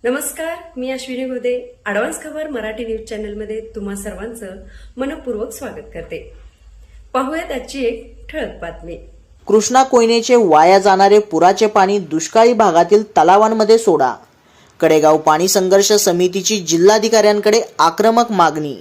नमस्कार, मी अश्विनी गोदे. ॲडव्हान्स खबर मराठी न्यूज चॅनलमध्ये तुम्हा सर्वांचं मनपूर्वक स्वागत करते. पाहूयात आजची एक ठळक बातमी. कृष्णा कोयनेचे वाया जाणारे पुराचे पाणी दुष्काळी भागातील तलावांमध्ये सोडा. कडेगाव पाणी संघर्ष समितीची जिल्हाधिकाऱ्यांकडे आक्रमक मागणी.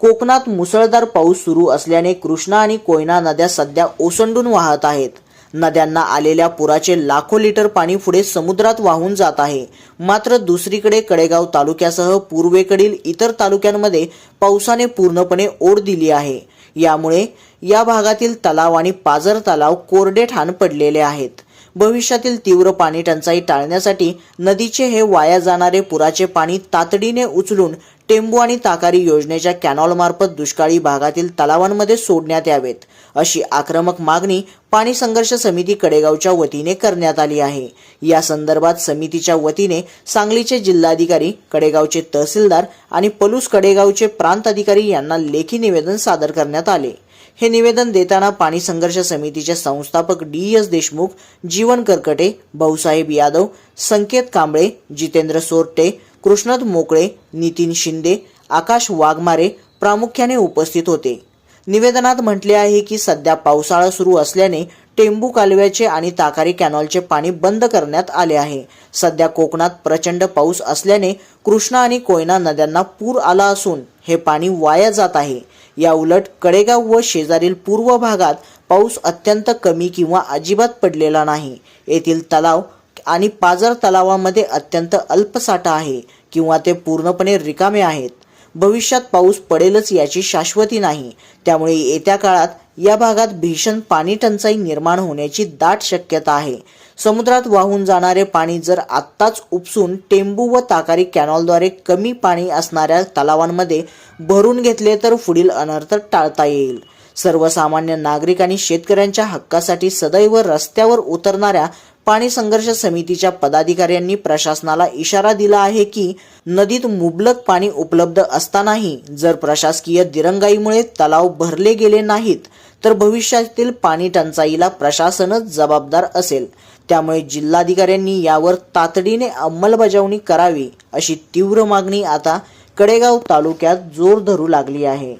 कोकणात मुसळधार पाऊस सुरू असल्याने कृष्णा आणि कोयना नद्या सध्या ओसंडून वाहत आहेत. नद्यांना आलेल्या पुराचे लाखो लिटर पाणी पुढे समुद्रात वाहून जात आहे. मात्र दुसरीकडे कडेगाव तालुक्यासह पूर्वेकडील इतर तालुक्यांमध्ये पावसाने पूर्णपणे ओढ दिली आहे. यामुळे या भागातील तलाव आणि पाझर तलाव कोरडे ठाण पडलेले आहेत. भविष्यातील तीव्र पाणी टंचाई टाळण्यासाठी नदीचे हे वाया जाणारे पुराचे पाणी तातडीने उचलून टेंबू आणि ताकारी योजनेच्या कॅनॉलमार्फत दुष्काळी भागातील तलावांमध्ये सोडण्यात यावेत, अशी आक्रमक मागणी पाणी संघर्ष समिती कडेगावच्या वतीने करण्यात आली आहे. या संदर्भात समितीच्या वतीने सांगलीचे जिल्हाधिकारी, कडेगावचे तहसीलदार आणि पलूस कडेगावचे प्रांत अधिकारी यांना लेखी निवेदन सादर करण्यात आले. हे निवेदन देताना पाणी संघर्ष समितीचे संस्थापक DS देशमुख, जीवन करकटे, भाऊसाहेब यादव, संकेत कांबळे, जितेंद्र सोरटे, कृष्णद मोकळे, नितीन शिंदे, आकाश वाघमारे प्रामुख्याने उपस्थित होते. निवेदनात म्हटले आहे की सध्या पावसाळा सुरू असल्याने टेंबू कालव्याचे आणि ताकारी कॅनॉलचे पाणी बंद करण्यात आले आहे. सध्या कोकणात प्रचंड पाऊस असल्याने कृष्णा आणि कोयना नद्यांना पूर आला असून हे पाणी वाया जात आहे. या उलट कडेगाव व शेजारील पूर्व भागात पाऊस अत्यंत कमी किंवा अजिबात पडलेला नाही. येथील तलाव आणि पाझर तलावामध्ये अत्यंत अल्प साठा आहे किंवा ते पूर्णपणे रिकामे आहेत. भविष्यात पाऊस पडेलच याची शाश्वती नाही. त्यामुळे येत्या काळात या भागात भीषण पाणी टंचाई निर्माण होण्याची दाट शक्यता आहे. समुद्रात वाहून जाणारे पाणी जर आत्ताच उपसून टेंबू व ताकारी कॅनॉलद्वारे कमी पाणी असणाऱ्या तलावांमध्ये भरून घेतले तर पुढील अनर्थ टाळता येईल. सर्वसामान्य नागरिक आणि शेतकऱ्यांच्या हक्कासाठी सदैव रस्त्यावर उतरणाऱ्या पाणी संघर्ष समितीच्या पदाधिकाऱ्यांनी प्रशासनाला इशारा दिला आहे की नदीत मुबलक पाणी उपलब्ध असतानाही जर प्रशासकीय दिरंगाईमुळे तलाव भरले गेले नाहीत तर भविष्यातील पाणी टंचाईला प्रशासनच जबाबदार असेल. त्यामुळे जिल्हाधिकाऱ्यांनी यावर तातडीने अंमलबजावणी करावी, अशी तीव्र मागणी आता कडेगाव तालुक्यात जोर धरू लागली आहे.